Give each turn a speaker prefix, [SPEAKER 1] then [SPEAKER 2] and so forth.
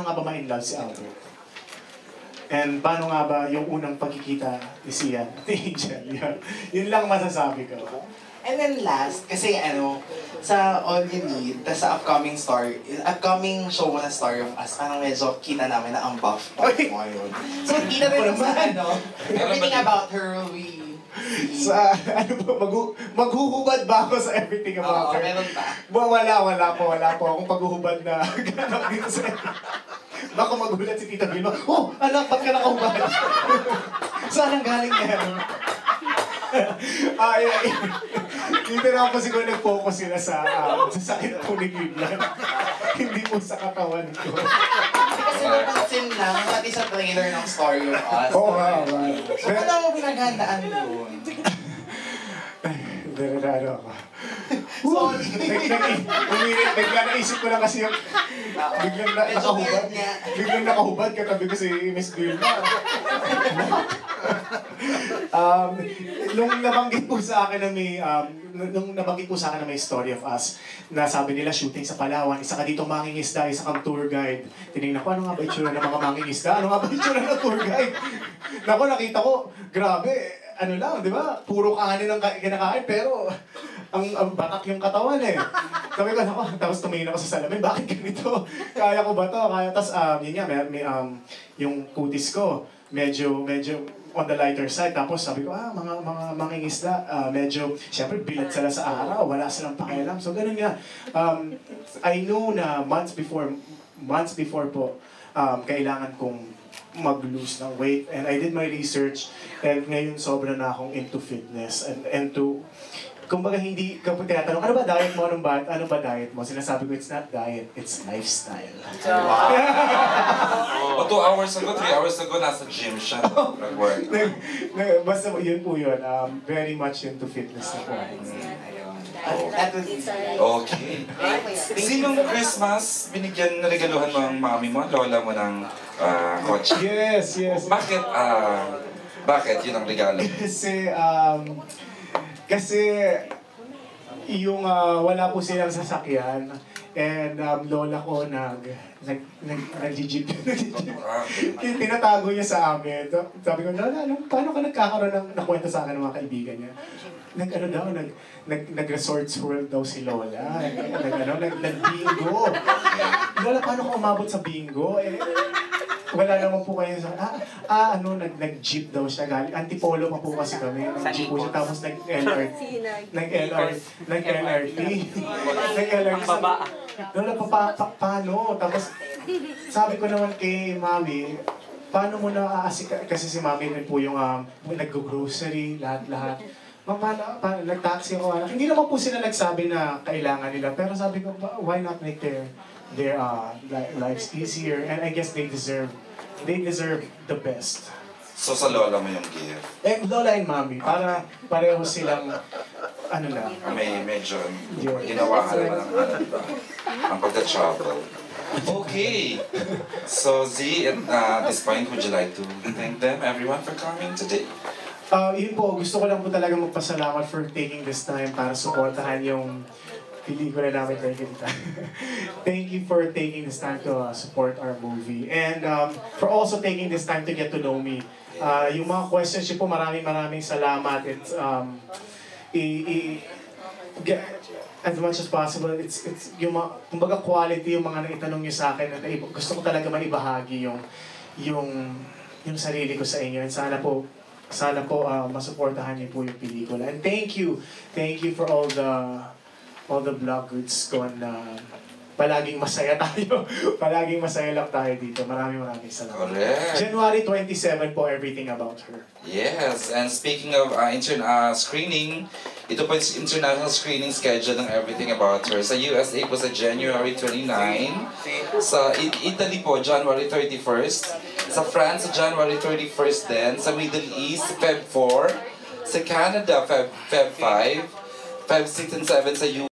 [SPEAKER 1] nga ba ma-inlove si Albert? And paano nga ba yung unang pagkikita ni Sian, ni Angel? Yun lang masasabi ko.
[SPEAKER 2] And then last, kasi sa All You Need, tas sa upcoming show mo na Story of Us, parang medyo kita namin na ang buff mo ngayon. So, kita rin sa everything about her will be...
[SPEAKER 1] Sa, maghuhubad ba ako sa everything about her?
[SPEAKER 2] Meron ba?
[SPEAKER 1] Wala po akong paghuhubad na gano'n dito sa... Baka magulat si Tita Vilma, oh, anak, ba't ka nakahubad? Saan ang galing yan? Dito na po siguro nag-focus sila sa sakit po ni Cleveland. Hindi po sa katawan ko.
[SPEAKER 2] Kasi napansin lang, pati sa trailer ng Story of Us.
[SPEAKER 1] Oo nga.
[SPEAKER 2] So, paano mo pinaghandaan doon?
[SPEAKER 1] Ano ako.
[SPEAKER 2] Sorry.
[SPEAKER 1] Naisip ko lang kasi yung biglang nakahubad katabi ko si Miss Vilma. Nung nabanggit po sa akin na may Story of Us, na sabi nila shooting sa Palawan, isa ka dito mangingisda, isa kang tour guide. Tinignan ko, ano nga ba itsura ng mga mangingisda? Ano nga ba itsura ng tour guide? Naku, nakita ko, grabe, ano lang, di ba? Puro kanin ang kinakain, pero ang batak yung katawan eh. Sabi ko, ako, tapos tumingin ako sa salamin, bakit ganito? Kaya ko ba to? Tapos, yun nga, yung kutis ko, medyo on the lighter side. Tapos sabi ko, mga mangingisda, medyo, siyempre, bilad sila sa araw, wala silang pakialam. So, ganun nga. I knew na months before po, kailangan kong mag-lose ng weight. And I did my research, and ngayon sobra na akong into fitness and to kumbaga hindi, kapag tinatanong, ano ba diet mo? Ano ba diet mo? Sinasabi ko, it's not diet, it's lifestyle.
[SPEAKER 3] O 2 hours ago, 3 hours ago, nasa gym siya. Nag-work.
[SPEAKER 1] Basta yun po yun. Very much into fitness na po.
[SPEAKER 3] Okay. Sinong Christmas binigyan, regaluhan mo ang mami mo, lola mo ng kotse?
[SPEAKER 1] Yes.
[SPEAKER 3] Bakit yun ang regalo?
[SPEAKER 1] Kasi yung wala po silang sasakyan, and lola ko nag-jeep. Tinatago niya sa amin. Sabi ko, Lola, paano ka nagkakaroon ng nakwento sa akin ng mga kaibigan niya? Nag-resorts world daw si Lola. Nag-bingo. Lola, paano ka umabot sa bingo? Wala naman po kayo sa... nag-jeep daw siya. Antipolo pa po kasi kami. Nag-jeep po siya. Tapos nag-LRT. Lola, paano? Tapos sabi ko naman kay Mami, paano mo na kasi si Mami rin po yung nag-grocery, lahat-lahat. Nag-taxi ako. Hindi naman po sila nagsabi na kailangan nila. Pero sabi ko, why not make their lives easier? And I guess they deserve the best.
[SPEAKER 3] So sa lola mo yung gift?
[SPEAKER 1] Lola and Mami. Para pareho silang,
[SPEAKER 3] may medyo ginawahan naman ang pagka-travel. Okay. So Z, at this point, would you like to thank them, everyone, for coming today?
[SPEAKER 1] Yun po, gusto ko lang po talaga magpasalamat for taking this time para supportahan yung pelikula namin. Thank you for taking this time to support our movie. And for also taking this time to get to know me. Yung mga questions po, maraming salamat. It's, as much as possible, it's yung kumbaga quality yung mga naitanong niyo sa akin. At gusto ko talaga maibahagi yung sarili ko sa inyo. And sana po masuportahan niyo po yung pelikula. And thank you for all the vloggers ko na palaging masaya tayo. Palaging masaya lang tayo dito. Maraming salamat.
[SPEAKER 3] Correct.
[SPEAKER 1] January 27 po, Everything About Her.
[SPEAKER 3] Yes, and speaking of screening, ito po yung international screening schedule ng Everything About Her. Sa USA po sa January 29, sa Italy po, January 31st, sa France, sa January 31st din, sa Middle East, Feb 4, sa Canada, Feb 5, Feb 6 and 7 sa US.